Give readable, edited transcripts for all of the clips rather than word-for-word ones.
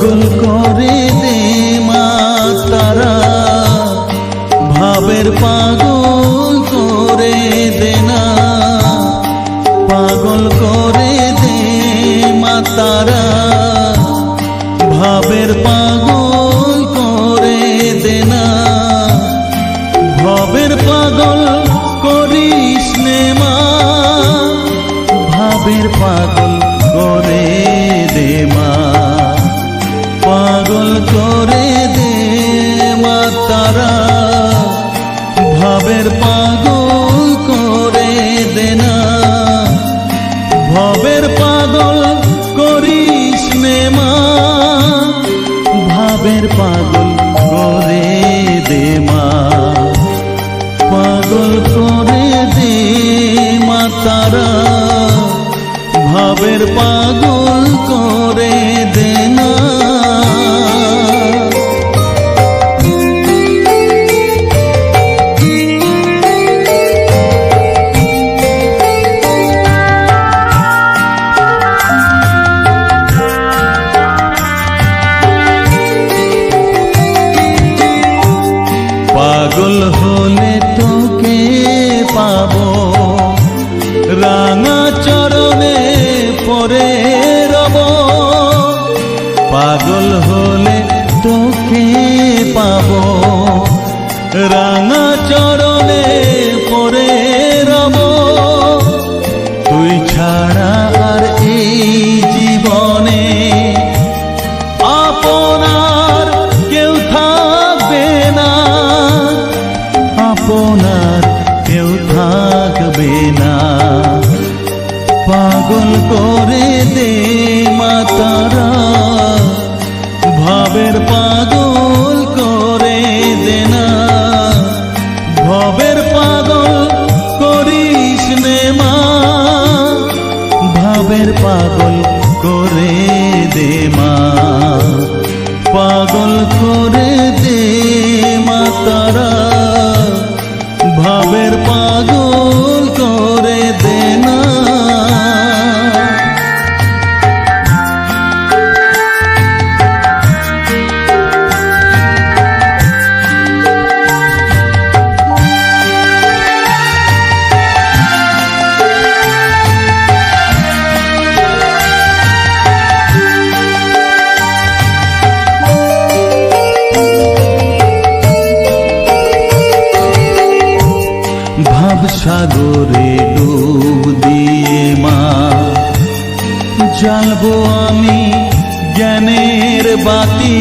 পাগল করে দে মা তারা, ভাবের পাগল করে দে না, পাগল করে দে মা তারা, ভাবের পাগল করে দে না, ভাবের পাগল করিস নে মা, ভাবের পাগল করে দে মা, পাগল করে দে মা তারা, ভাবের পাগল করে দে না, ভাবের পাগল করিস নে মা, ভাবের পাগল করে দে মা, পাগল করে দে মা তারা, ভাবের পাগল করে দে না। পাগল হলে তোকে পাবো, রাঙা চরণে পরে রব, পাগল হলে তোকে পাবো, রাঙা চরণে পরে রব, তুই ছাড়া আর এই জীবনে আপনার কেউ থাকবে না, আপনার কেউ থাকবে না, পাগল করে দে মা তারা, ভাবের পাগল করে দে না, ভাবের পাগল করিস নে মা, ভাবের পাগল করে দে মা, পাগল করে দে মা তারা, ভাবের পাগল করে দে না। ভাব সাগরে ডুব দিয়ে মা, জ্বালবো আমি জ্ঞানের বাতি,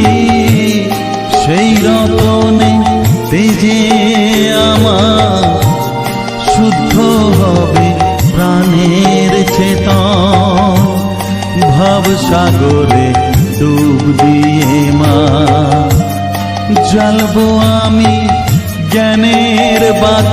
সেই রতনে তেজে আমার শুদ্ধ হবে প্রাণের চেতন, ভাব সাগরে ডুব দিয়ে মা, জ্বালবো আমি জ্ঞানের বাতি।